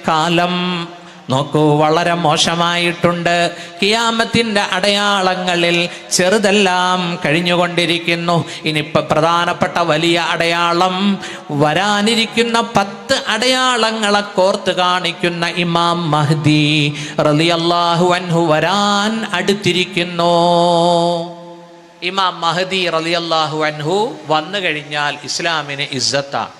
കാലം നോക്കൂ, വളരെ മോശമായിട്ടുണ്ട്. ഖിയാമത്തിന്റെ അടയാളങ്ങളിൽ ചെറുതെല്ലാം കഴിഞ്ഞുകൊണ്ടിരിക്കുന്നു. ഇനിയിപ്പോൾ പ്രധാനപ്പെട്ട വലിയ അടയാളം, വരാനിരിക്കുന്ന 10 അടയാളങ്ങളെ കോർത്ത് കാണിക്കുന്ന ഇമാം മഹ്ദി റളിയല്ലാഹു അൻഹു വരാൻ അടുത്തിരിക്കുന്നു. ഇമാം മഹ്ദി റളിയല്ലാഹു അൻഹു വന്നു കഴിഞ്ഞാൽ ഇസ്ലാമിന് ഇസ്സത്താണ്,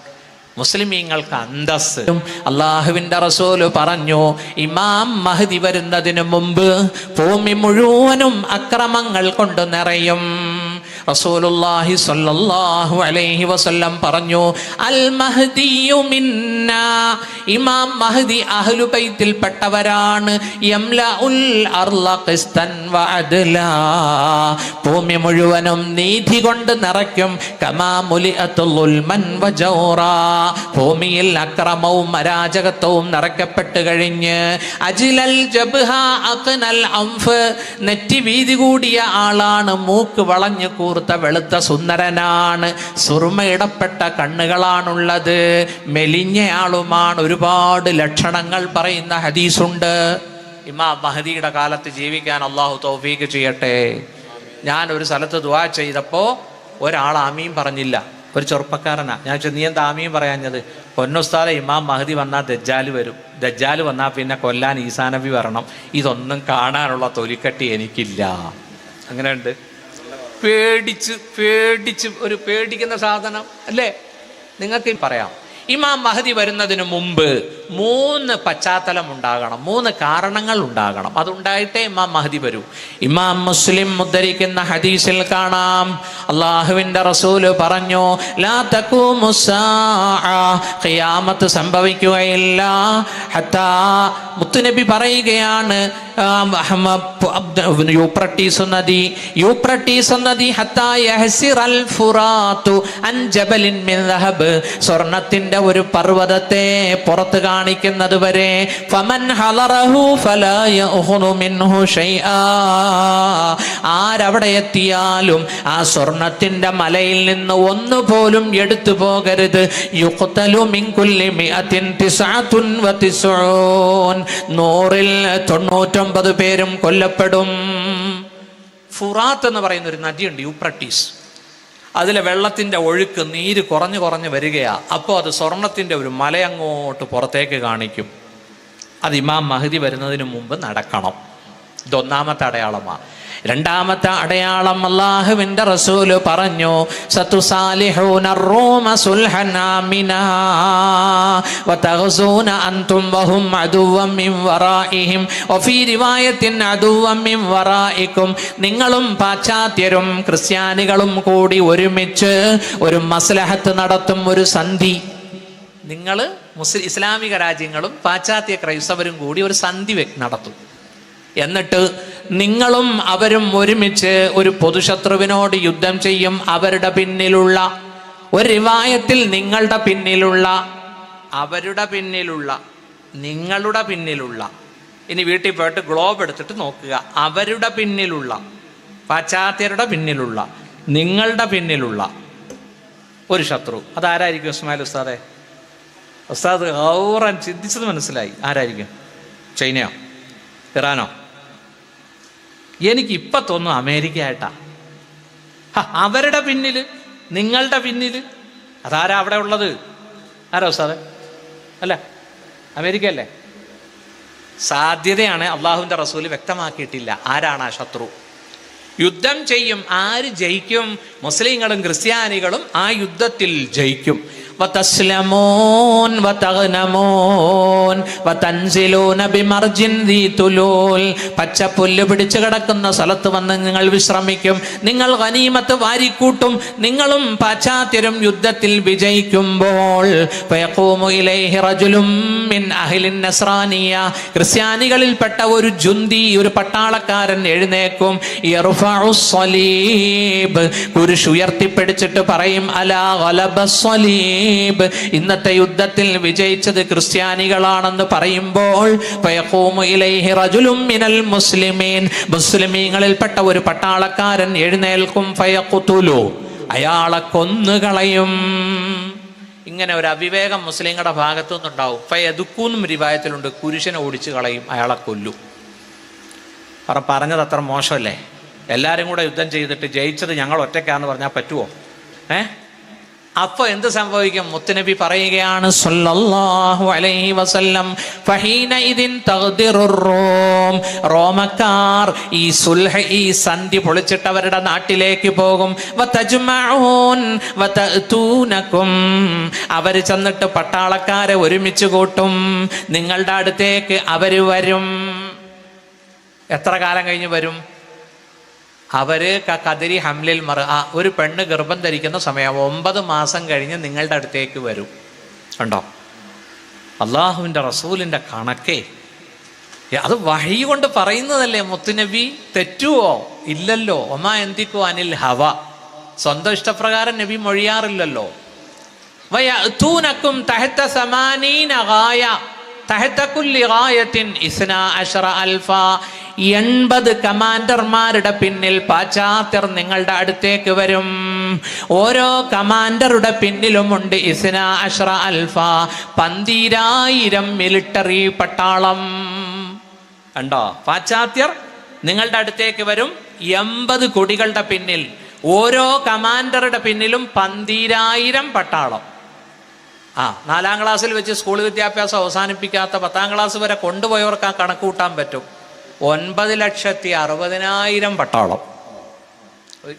മുസ്ലിമീങ്ങൾക്ക് അന്തസ്. അള്ളാഹുവിൻ്റെ റസൂല് പറഞ്ഞു, ഇമാം മഹ്ദി വരുന്നതിന് മുമ്പ് ഭൂമി മുഴുവനും അക്രമങ്ങൾ കൊണ്ട് നിറയും. റസൂലുള്ളാഹി സ്വല്ലല്ലാഹു അലൈഹി വസല്ലം പറഞ്ഞു, അൽ മഹ്ദിയു മിന്നാ, ഇമാം മഹ്ദി അഹ്ലു ബൈത്തിൽ പെട്ടവരാണ്. യംലഉൽ അർള ഖിസ്തൻ വഅദ്ലാ, ഭൂമി മുഴുവനും നീതി കൊണ്ട് നിറയ്ക്കും. കമാ മുലിഅതു ളുൽമൻ വജൗറാ, ഭൂമിയിൽ അക്രമവും അരാജകത്വവും നിറയ്ക്കപ്പെട്ട് കഴിഞ്ഞ് അജിലൽ ജബ്ഹ അഖ്നൽ അൻഫ്, നെറ്റി വീതി കൂടിയ ആളാണ്, മൂക്ക് വളഞ്ഞു കൂർത്ത വെളുത്ത സുന്ദരനാണ്, സുറുമയിടപ്പെട്ട കണ്ണുകളാണുള്ളത്, മെലിഞ്ഞയാളുമാണ്. ഒരുപാട് ലക്ഷണങ്ങൾ പറയുന്ന ഹദീസുണ്ട്. ഇമാം മഹ്ദിയുടെ കാലത്ത് ജീവിക്കാൻ അള്ളാഹു തൗഫീഖ് ചെയ്യട്ടെ. ഞാൻ ഒരു സ്ഥലത്ത് ദുആ ചെയ്തപ്പോൾ ഒരാൾ ആമീൻ പറഞ്ഞില്ല, ഒരു ചെറുപ്പക്കാരനാ. ഞാൻ നീ എന്താ ആമീൻ പറയാഞ്ഞത്? പൊന്നുസ്താദെ, ഇമാം മഹ്ദി വന്നാൽ ദജ്ജാൽ വരും, ദജ്ജാൽ വന്നാൽ പിന്നെ കൊല്ലാൻ ഈസാ നബി വരണം, ഇതൊന്നും കാണാനുള്ള തൊലിക്കട്ടി എനിക്കില്ല. അങ്ങനെയുണ്ട്. പേടിച്ച് ഒരു പേടിക്കുന്ന സാധനം അല്ലേ? നിങ്ങൾക്ക് പറയാം, ഇമാം മഹ്ദി വരുന്നതിന് മുമ്പ് 3 പശ്ചാത്തലം ഉണ്ടാകണം, 3 കാരണങ്ങൾ ഉണ്ടാകണം. അതുണ്ടായിട്ടേ ഇമാം മഹ്ദി വരൂ. ഇമാം മുസ്ലിം ഉദ്ധരിക്കുന്ന ഹദീസിൽ കാണാം, അള്ളാഹുവിൻ്റെ റസൂല് പറഞ്ഞു, ലാ തഖൂമു സ്സാഅ, ഖിയാമത്ത് സംഭവിക്കുകയില്ല. ഹത്താ, മുത്തുനബി പറയുകയാണ്, യൂപ്രട്ടീസ് നദി ഹത്താ യഹ്സിറൽ ഫുറാത്തു അൻ ജബലിൻ മിൻ ദഹബ്, സ്വർണത്തിന്റെ ഒരു പർവ്വതത്തെ പുറത്ത് കാണിക്കുന്നത് വരെ. ഫമൻ ഹളറഹു ഫലാ യഖുനു മിൻഹു ഷൈആ, ആരവിടെ എത്തിയാലും ആ സ്വർണത്തിന്റെ മലയിൽ നിന്ന് ഒന്നുപോലും എടുത്തു പോകരുത്. യുഖ്തലു മിൻ കുല്ലി മിഅത്തിൻ 99, 100ൽ 99 പേരും കൊല്ലപ്പെടും. ഫുറാത്ത് എന്ന് പറയുന്ന ഒരു നദിയുണ്ട്, യൂപ്രട്ടീസ്. അതിലെ വെള്ളത്തിൻ്റെ ഒഴുക്ക്, നീര് കുറഞ്ഞു വരികയാണ്. അപ്പോൾ അത് സ്വർണത്തിൻ്റെ ഒരു മലയങ്ങോട്ട് പുറത്തേക്ക് കാണിക്കും. അത് ഇമാം മഹ്ദി വരുന്നതിന് മുമ്പ് നടക്കണം. ഇതൊന്നാമത്തെ അടയാളമാണ്. രണ്ടാമത്തെ അടയാളം, അല്ലാഹുവിൻ്റെ റസൂല് പറഞ്ഞു, സതുസാലിഹൂന റൂമ സുൽഹൻ ആമിനാ വതഗ്സൂന അൻതും വഹും അദുവ്വൻ മിൻ വറാഇഹിം വഫീ റിവായത്തിൻ അദുവ്വൻ മിൻ വറാഇകും, നിങ്ങളും പാശ്ചാത്യരും ക്രിസ്ത്യാനികളും കൂടി ഒരുമിച്ച് ഒരു മസ്ലഹത്ത് നടത്തും, ഒരു സന്ധി. നിങ്ങൾ ഇസ്ലാമിക രാജ്യങ്ങളും പാശ്ചാത്യ ക്രൈസ്തവരും കൂടി ഒരു സന്ധി നടത്തും. എന്നിട്ട് നിങ്ങളും അവരും ഒരുമിച്ച് ഒരു പൊതുശത്രുവിനോട് യുദ്ധം ചെയ്യും. അവരുടെ പിന്നിലുള്ള, ഒരു റിവായത്തിൽ നിങ്ങളുടെ പിന്നിലുള്ള, അവരുടെ പിന്നിലുള്ള, നിങ്ങളുടെ പിന്നിലുള്ള. ഇനി വീട്ടിൽ പോയിട്ട് ഗ്ലോബ് എടുത്തിട്ട് നോക്കുക. അവരുടെ പിന്നിലുള്ള, പാശ്ചാത്യരുടെ പിന്നിലുള്ള, നിങ്ങളുടെ പിന്നിലുള്ള ഒരു ശത്രു. അതാരായിരിക്കും ഇസ്മായിൽ ഉസ്താദെ? ഉസ്താദ് ഔറൻ ചിന്തിച്ചത് മനസ്സിലായി. ആരായിരിക്കും? ചൈനയോ ഇറാനോ? എനിക്ക് ഇപ്പം തോന്നുന്നു അമേരിക്ക ആയിട്ടാ. അവരുടെ പിന്നിൽ, നിങ്ങളുടെ പിന്നിൽ. അതാരാ അവിടെ ഉള്ളത്? ആരാ ഉസ്താദ്? അല്ല, അമേരിക്ക അല്ലേ? സാധ്യതയാണ്, അള്ളാഹുവിൻ്റെ റസൂല് വ്യക്തമാക്കിയിട്ടില്ല ആരാണ് ആ ശത്രു. യുദ്ധം ചെയ്യും. ആര് ജയിക്കും? മുസ്ലിങ്ങളും ക്രിസ്ത്യാനികളും ആ യുദ്ധത്തിൽ ജയിക്കും. വതസ്ലമൂൻ വതഗ്നമൂൻ വതൻസിലൂന ബിമർജിൻ ദീ തുലൂൽ, പച്ചപ്പുല്ല് പിടിച്ചു കിടക്കുന്ന സ്ഥലത്ത് വന്ന് നിങ്ങൾ വിശ്രമിക്കും. നിങ്ങൾ ഗനീമത്ത് വാരിക്കൂട്ടും. നിങ്ങളും പാശ്ചാത്യരും യുദ്ധത്തിൽ വിജയിക്കുമ്പോൾ ഫയഖൂമു ഇലൈഹി റജുലും മിൻ അഹ്ലിൻ നസ്രാനിയ, ക്രിസ്ത്യാനികളിൽപ്പെട്ട ഒരു ജുന്തി, ഒരു പട്ടാളക്കാരൻ എഴുന്നേക്കും. യർഫഉ സ്വലീബ്, കുരിശ് ഉയർത്തിപ്പിടിച്ചിട്ട് പറയും, അലാ ഗലബസ് സ്വലീബ്, ഇന്നത്തെ യുദ്ധത്തിൽ വിജയിച്ചത് ക്രിസ്ത്യാനികളാണെന്ന് പറയുമ്പോൾ ഫയഖൂമു ഇലൈഹി റജുലും മിനൽ മുസ്ലിമീൻ, മുസ്ലിമീങ്ങളിൽപ്പെട്ട ഒരു പട്ടാളക്കാരൻ എഴുന്നേൽക്കും. ഫയഖ്തുലു, അയാളെ കൊന്നുകളയും. ഇങ്ങനെ ഒരു അവിവേകം മുസ്ലിങ്ങളുടെ ഭാഗത്തു നിന്നുണ്ടാവും. ഫയദുക്കൂന്നും റിവായത്തിലുണ്ട്, കുരിശനെ ഓടിച്ച് കളയും, അയാളെ കൊല്ലും. പറഞ്ഞത് അത്ര മോശമല്ലേ? എല്ലാവരും കൂടെ യുദ്ധം ചെയ്തിട്ട് ജയിച്ചത് ഞങ്ങൾ ഒറ്റയ്ക്കാന്ന് പറഞ്ഞാൽ പറ്റുമോ? അപ്പൊ എന്ത് സംഭവിക്കും? മുത്തുനബി പറയുകയാണ് സല്ലല്ലാഹു അലൈഹി വസല്ലം, ഫഹീനഇദിൻ തഗ്ദിറുർ റൂം, റോമക്കാർ ഈ സുൽഹ്, ഈ സന്ധി പൊളിച്ചിട്ട് അവരുടെ നാട്ടിലേക്ക് പോകും. വതജ്മഊൻ വതഅതൂനകും, അവർ ചെന്നിട്ട് പട്ടാളക്കാരെ ഒരുമിച്ച് കൂട്ടും, നിങ്ങളുടെ അടുത്തേക്ക് അവർ വരും. എത്ര കാലം കഴിഞ്ഞ് വരും? അവര് കദരി ഹംലിൽ ഒരു പെണ്ണ് ഗർഭം ധരിക്കുന്ന സമയം 9 മാസം കഴിഞ്ഞ് നിങ്ങളുടെ അടുത്തേക്ക് വരും. കണ്ടോ, അള്ളാഹുവിൻ്റെ റസൂലിൻ്റെ കണക്കേ. അത് വഹി കൊണ്ട് പറയുന്നതല്ലേ മുത്തുനബി, തെറ്റുവോ? ഇല്ലല്ലോ. ഒമാ എന്തിക്കോ അനിൽ ഹവ, സ്വന്തം ഇഷ്ടപ്രകാരം നബി മൊഴിയാറില്ലല്ലോ. വയഅതൂനകും തഹത 80 ഗായ തഹത കുല്ലി ഗായത്തിൻ 12,000 80 കമാൻഡർമാരുടെ പിന്നിൽ പാശ്ചാത്യർ നിങ്ങളുടെ അടുത്തേക്ക് വരും. ഓരോ കമാൻഡറുടെ പിന്നിലുമുണ്ട് 12,000 12,000 മിലിറ്ററി പട്ടാളം. കണ്ടോ, പാശ്ചാത്യർ നിങ്ങളുടെ അടുത്തേക്ക് വരും 80 കൊടികളുടെ പിന്നിൽ, ഓരോ കമാൻഡറുടെ പിന്നിലും 12,000 പട്ടാളം. 4ാം ക്ലാസ്സിൽ വെച്ച് സ്കൂൾ വിദ്യാഭ്യാസം അവസാനിപ്പിക്കാത്ത 10ാം ക്ലാസ് വരെ കൊണ്ടുപോയവർക്ക് ആ കണക്ക് കൂട്ടാൻ പറ്റും. 9,60,000 പട്ടാളം.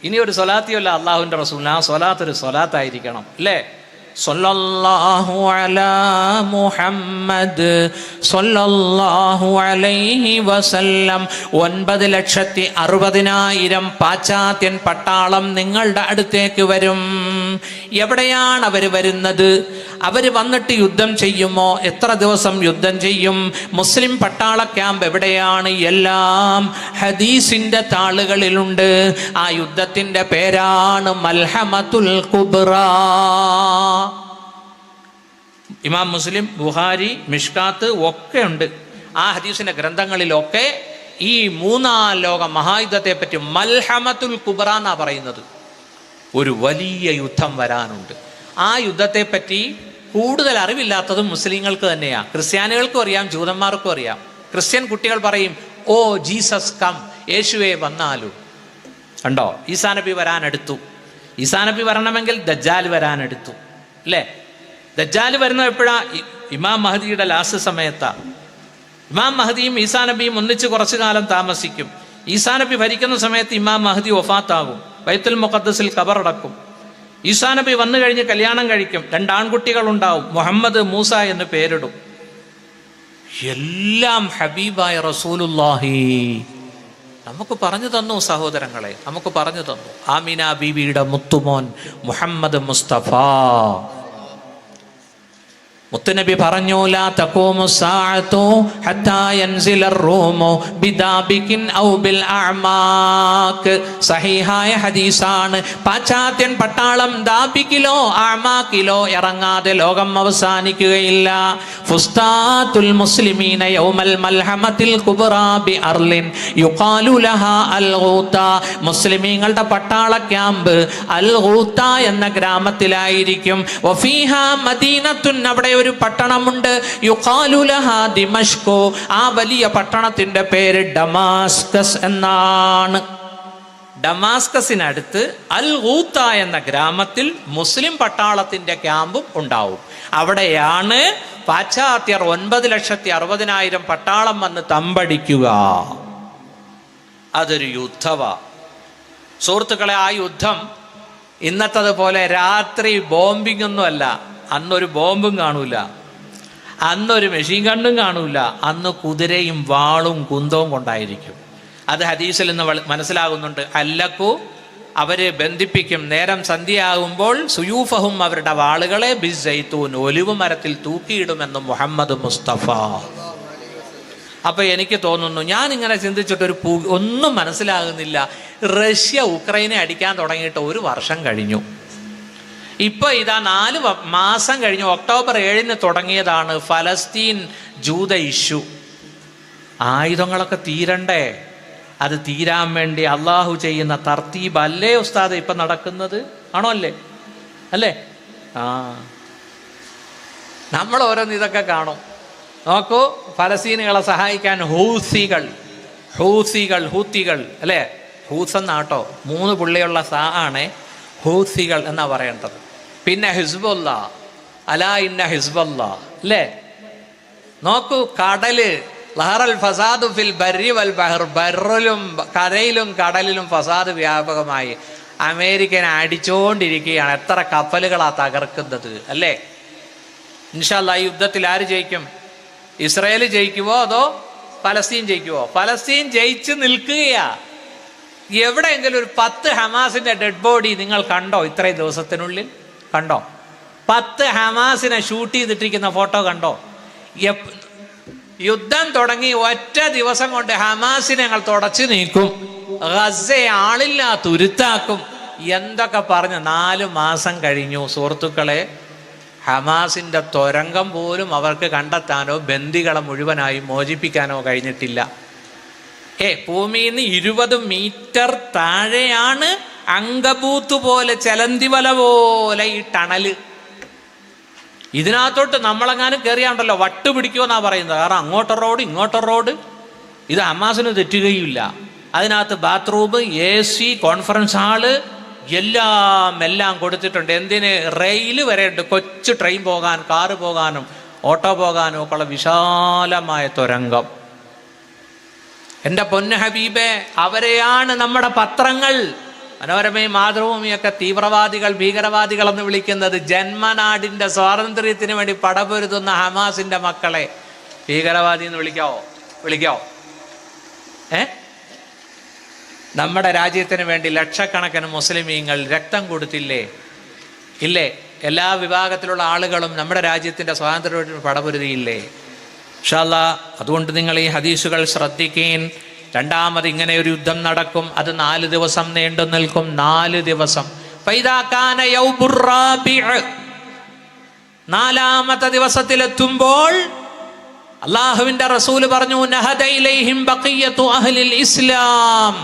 ഇനി ഒരു സ്വലാത്തിയല്ല അള്ളാഹുവിൻ്റെ റസൂൽ, ആ സ്വലാത്ത് ഒരു സ്വലാത്തായിരിക്കണം അല്ലേ? സ്വല്ലല്ലാഹു അലാ മുഹമ്മദ് സ്വല്ലല്ലാഹു അലൈഹി വസല്ലം. 9,60,000 പാശ്ചാത്യൻ പട്ടാളം നിങ്ങളുടെ അടുത്തേക്ക് വരും. എവിടെയാണ് അവർ വരുന്നത്? അവർ വന്നിട്ട് യുദ്ധം ചെയ്യുമോ? എത്ര ദിവസം യുദ്ധം ചെയ്യും? മുസ്ലിം പട്ടാള ക്യാമ്പ് എവിടെയാണ്? എല്ലാം ഹദീസിന്റെ താളുകളിലുണ്ട്. ആ യുദ്ധത്തിന്റെ പേരാണ് മൽഹമത്തുൽ കുബ്ര. ഇമാം മുസ്ലിം, ബുഖാരി, മിഷ്കാത്ത് ഒക്കെ ഉണ്ട്. ആ ഹദീസിന്റെ ഗ്രന്ഥങ്ങളിലൊക്കെ ഈ 3ാം ലോക മഹായുദ്ധത്തെ പറ്റി മൽഹമത്തുൽ കുബ്ര എന്നാ പറയുന്നത്. ഒരു വലിയ യുദ്ധം വരാനുണ്ട്. ആ യുദ്ധത്തെ പറ്റി കൂടുതൽ അറിവില്ലാത്തതും മുസ്ലിങ്ങൾക്ക് തന്നെയാണ്. ക്രിസ്ത്യാനികൾക്കും അറിയാം, ജൂതന്മാർക്കും അറിയാം. ക്രിസ്ത്യൻ കുട്ടികൾ പറയും, ഓ ജീസസ് കം, യേശുവെ വന്നാലു. കണ്ടോ, ഈസാ നബി വരാനെടുത്തു. ഈസാ നബി വരണമെങ്കിൽ ദജ്ജാൽ വരാനെടുത്തു അല്ലേ? ദജ്ജാൽ വരുന്നത് എപ്പോഴാ? ഇമാം മഹദിയുടെ ലാസ്റ്റ് സമയത്താണ്. ഇമാം മഹദിയും ഈസാ നബിയും ഒന്നിച്ച് കുറച്ചു കാലം താമസിക്കും. ഈസാ നബി ഭരിക്കുന്ന സമയത്ത് ഇമാം മഹദി വഫാത്താകും, ബൈത്തുൽ മുഖദ്ദസിൽ ഖബറടക്കും. ഈസാ നബി വന്നു കഴിഞ്ഞ് കല്യാണം കഴിക്കും, 2 ആൺകുട്ടികൾ ഉണ്ടാവും, മുഹമ്മദ്, മൂസ എന്ന് പേരിടും. എല്ലാം ഹബീബായ റസൂലുള്ളാഹി നമുക്ക് പറഞ്ഞു തന്നു സഹോദരങ്ങളെ, നമുക്ക് പറഞ്ഞു തന്നു. ആമിന ബീവിയുടെ മുത്തുമോൻ മുഹമ്മദ് മുസ്തഫ. മുത്തുനബി പറഞ്ഞു, ലാ തഖൂമു സാഅതു ഹത്താ യൻസില റൂമു ബിദാബികിൻ ഔ ബിൽ അഅമാക്. സഹീഹായ ഹദീസാണ്. പാശ്ചാത്യൻ പട്ടാളം ദാബിക്കിലോ അഅമാക്കിലോ ഇറങ്ങാതെ ലോകം അവസാനിക്കുകയില്ല. ഫുസ്താത്തുൽ മുസ്ലിമീന യൗമൽ മൽഹമത്തിൽ കുബ്റാ ബി അർലിൻ യുഖാലു ലഹാ അൽ ഗൂത. മുസ്ലിമീങ്ങളുടെ പട്ടാള ക്യാമ്പ് അൽ ഗൂത എന്ന ഗ്രാമത്തിലായിരിക്കും. വഫീഹാ മദീനത്തുൻ, അവിടെ ഒരു പട്ടണമുണ്ട്. യുഖാലു ലഹാ ദിമഷ്കു, ആ വലിയ പട്ടണത്തിന്റെ പേര് ഡമാസ്കസ് എന്നാണ്. ഡമാസ്കസിനടുത്ത് അൽ ഗൂത്ത എന്ന ഗ്രാമത്തിൽ മുസ്ലിം പട്ടാളത്തിന്റെ ക്യാമ്പും ഉണ്ടാവും. അവിടെയാണ് പാശ്ചാത്യർ 9,60,000 പട്ടാളം വന്ന് തമ്പടിക്കുക. അതൊരു യുദ്ധവാ സുഹൃത്തുക്കളെ. ആ യുദ്ധം ഇന്നത്തതുപോലെ രാത്രി ബോംബിംഗ് ഒന്നുമല്ല. അന്നൊരു ബോംബും കാണൂല, അന്നൊരു മെഷീൻ ഗണ്ണും കാണൂല. അന്ന് കുതിരയും വാളും കുന്തവും കൊണ്ടായിരിക്കും. അത് ഹദീസിൽ നിന്ന് മനസ്സിലാകുന്നുണ്ട്. അല്ലക്കു, അവര് ബന്ധിപ്പിക്കും. നേരം സന്ധ്യയാകുമ്പോൾ സുയൂഫഹും, അവരുടെ വാളുകളെ ബിസ്സൈത്തൂൻ, ഒലിവ് മരത്തിൽ തൂക്കിയിടുമെന്ന് മുഹമ്മദ് മുസ്തഫ. അപ്പൊ എനിക്ക് തോന്നുന്നു, ഞാൻ ഇങ്ങനെ ചിന്തിച്ചിട്ടൊരു ഒന്നും മനസ്സിലാകുന്നില്ല. റഷ്യ ഉക്രൈനെ അടിക്കാൻ തുടങ്ങിയിട്ട് 1 വർഷം കഴിഞ്ഞു. ഇപ്പൊ ഇതാ 4 മാസം കഴിഞ്ഞു. ഒക്ടോബർ 7 തുടങ്ങിയതാണ് ഫലസ്തീൻ ജൂത ഇഷ്യൂ. ആയുധങ്ങളൊക്കെ തീരണ്ടേ? അത് തീരാൻ വേണ്ടി അള്ളാഹു ചെയ്യുന്ന തർത്തീബ് അല്ലേ ഉസ്താദ് ഇപ്പൊ നടക്കുന്നത്? ആണോ? അല്ലേ? നമ്മൾ ഓരോന്ന് ഇതൊക്കെ കാണും. നോക്കൂ, ഫലസ്തീനുകളെ സഹായിക്കാൻ ഹൂത്തികൾ അല്ലേ, ഹൂസ് എന്നാട്ടോ 3 പുള്ളിയുള്ള ആണ് ഹൂത്തികൾ എന്നാ പറയേണ്ടത്. പിന്നെ ഹിസ്ബുല്ല, അലാ ഇന്ന ഹിസ്ബുല്ല അല്ലേ. നോക്കൂ, കടല് ലഹറൽ ഫസാദു ഫിൽ ബർരി വൽ ബഹർ, ബർറിലും കരയിലും കടലിലും ഫസാദ് വ്യാപകമായി. അമേരിക്കൻ അടിച്ചുകൊണ്ടിരിക്കുകയാണ്. എത്ര കപ്പലുകളാ തകർക്കുന്നത് അല്ലേ. ഇൻഷാ അല്ലാഹ് ഈ യുദ്ധത്തിൽ ആര് ജയിക്കും? ഇസ്രായേൽ ജയിക്കുമോ അതോ ഫലസ്തീൻ ജയിക്കുമോ? ഫലസ്തീൻ ജയിച്ച് നിൽക്കുകയാ. എവിടെയെങ്കിലും ഒരു 10 ഹമാസിന്റെ ഡെഡ് ബോഡി നിങ്ങൾ കണ്ടോ? ഇത്രയും ദിവസത്തിനുള്ളിൽ കണ്ടോ? 10 ഹമാസിനെ ഷൂട്ട് ചെയ്തിട്ടിരിക്കുന്ന ഫോട്ടോ കണ്ടോ? യുദ്ധം തുടങ്ങി ഒറ്റ ദിവസം കൊണ്ട് ഹമാസിനെ ഞങ്ങൾ തുടച്ചു നീക്കും, ഗസയെ ആളില്ല തുരുത്താക്കും എന്തൊക്കെ പറഞ്ഞ് 4 മാസം കഴിഞ്ഞു. സുഹൃത്തുക്കളെ, ഹമാസിന്റെ തുരങ്കം പോലും അവർക്ക് കണ്ടെത്താനോ ബന്ദികളെ മുഴുവനായി മോചിപ്പിക്കാനോ കഴിഞ്ഞിട്ടില്ല. ഭൂമിയിൽ നിന്ന് 20 മീറ്റർ താഴെയാണ് അങ്കബൂത്ത് പോലെ, ചെലന്തി വല പോലെ ഈ ടണല്. ഇതിനകത്തോട്ട് നമ്മളെങ്ങാനും കയറിയാണ്ടല്ലോ വട്ട് പിടിക്കുമെന്നാ പറയുന്നത്. കാരണം അങ്ങോട്ടൊരു റോഡ് ഇങ്ങോട്ടൊരു റോഡ്. ഇത് ഹമാസിന് തെറ്റുകയില്ല. അതിനകത്ത് ബാത്റൂം, AC, കോൺഫറൻസ് ഹാള് എല്ലാം കൊടുത്തിട്ടുണ്ട്. എന്തിന്? റെയിൽ വരെ ഉണ്ട്. കൊച്ചു ട്രെയിൻ പോകാൻ, കാറ് പോകാനും ഓട്ടോ പോകാനും ഒക്കെ ഉള്ള വിശാലമായ തുരങ്കം. എൻ്റെ പൊന്നു ഹബീബെ, അവരെയാണ് നമ്മുടെ പത്രങ്ങൾ, മനോരമയും മാതൃഭൂമിയൊക്കെ തീവ്രവാദികൾ, ഭീകരവാദികൾ എന്ന് വിളിക്കുന്നത്. ജന്മനാടിൻ്റെ സ്വാതന്ത്ര്യത്തിന് വേണ്ടി പടപൊരുതുന്ന ഹമാസിന്റെ മക്കളെ ഭീകരവാദി എന്ന് വിളിക്കാവോ? നമ്മുടെ രാജ്യത്തിന് വേണ്ടി ലക്ഷക്കണക്കിന് മുസ്ലിമീങ്ങൾ രക്തം കൊടുത്തില്ലേ? ഇല്ലേ? എല്ലാ വിഭാഗത്തിലുള്ള ആളുകളും നമ്മുടെ രാജ്യത്തിൻ്റെ സ്വാതന്ത്ര്യത്തിന് പടപൊരുതിയില്ലേ? ഇൻഷാ അല്ലാഹ് അതുകൊണ്ട് നിങ്ങൾ ഈ ഹദീസുകൾ ശ്രദ്ധിക്കേൻ. രണ്ടാമത് ഇങ്ങനെ ഒരു യുദ്ധം നടക്കും. അത് 4 ദിവസം നീണ്ടു നിൽക്കും. 4 ദിവസം. നാലാമത്തെ ദിവസത്തിലെത്തുമ്പോൾ അള്ളാഹുവിന്റെ റസൂല് പറഞ്ഞു, നഹദ ഇലൈഹിം ബഖിയത്തു അഹ്ലിൽ ഇസ്ലാം.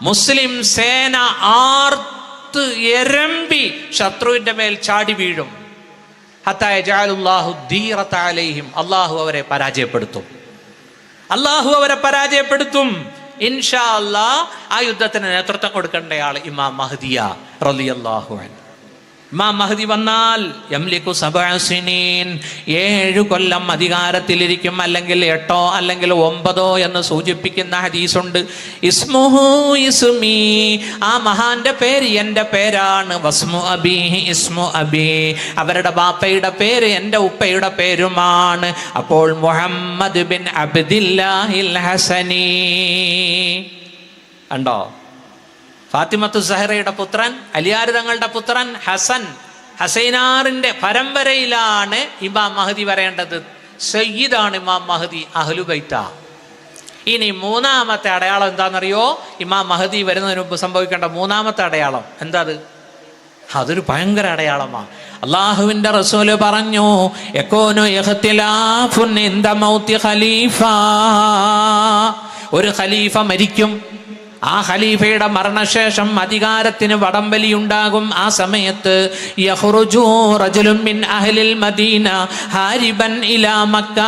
മുസ്ലിം സേന ആർത്ത് എരമ്പി ശത്രുവിന്റെ മേൽ ചാടി വീഴും. ഹത്താ യജഅലുല്ലാഹു ദീറത അലൈഹിം. അള്ളാഹു അവരെ പരാജയപ്പെടുത്തും. ഇൻഷാ അല്ലാഹ് ആ യുദ്ധത്തിന് നേതൃത്വം കൊടുക്കേണ്ടയാൾ ഇമാം മഹ്ദിയ റളിയല്ലാഹു അൻഹു. ഇമാം മഹ്ദി വന്നാൽ യംലികു 7 സിനീൻ, 7 കൊല്ലം അധികാരത്തിലിരിക്കും. അല്ലെങ്കിൽ 8 അല്ലെങ്കിൽ 9 എന്ന് സൂചിപ്പിക്കുന്ന ഹദീസുണ്ട്. ഇസ്മുഹു ഇസ്മി, ആ മഹാന്റെ പേര് എൻ്റെ പേരാണ്. വസ്മു അബീഹി ഇസ്മു അബീ, അവരുടെ ബാപ്പയുടെ പേര് എൻ്റെ ഉപ്പയുടെ പേരുമാണ്. അപ്പോൾ മുഹമ്മദ് ബിൻ അബ്ദില്ലാഹിൽ ഹസനി. കണ്ടോ? ഫാത്തിമത്തു സഹറയുടെ പുത്രൻ, അലിയാർ തങ്ങളുടെ പുത്രൻ ഹസൈനാറിന്റെ പരമ്പരയിലാണ് ഇമാം മഹ്ദി വരേണ്ടത്. സയ്യിദാണ് ഇമാം മഹ്ദി, അഹ്ലുബൈത്ത. ഇനി 3ാമത്തെ അടയാളം എന്താണെന്നറിയോ? ഇമാം മഹ്ദി വരുന്നതിന് മുമ്പ് സംഭവിക്കേണ്ട 3ാമത്തെ അടയാളം എന്താ? അതൊരു ഭയങ്കര അടയാളമാണ്. അള്ളാഹുവിന്റെ റസൂല് പറഞ്ഞു, യകൂനു ഇഖ്തിലാഫുൻ ഇൻദ മൗതി ഖലീഫ. ഒരു ഖലീഫ മരിക്കും. ആ ഖലീഫയുടെ മരണശേഷം അധികാരത്തിന് വടംവലിയുണ്ടാകും. ആ സമയത്ത് യഖ്റുജു റജുലുൻ മിൻ അഹ്ലിൽ മദീന ഹാരിബൻ ഇലാ മക്ക.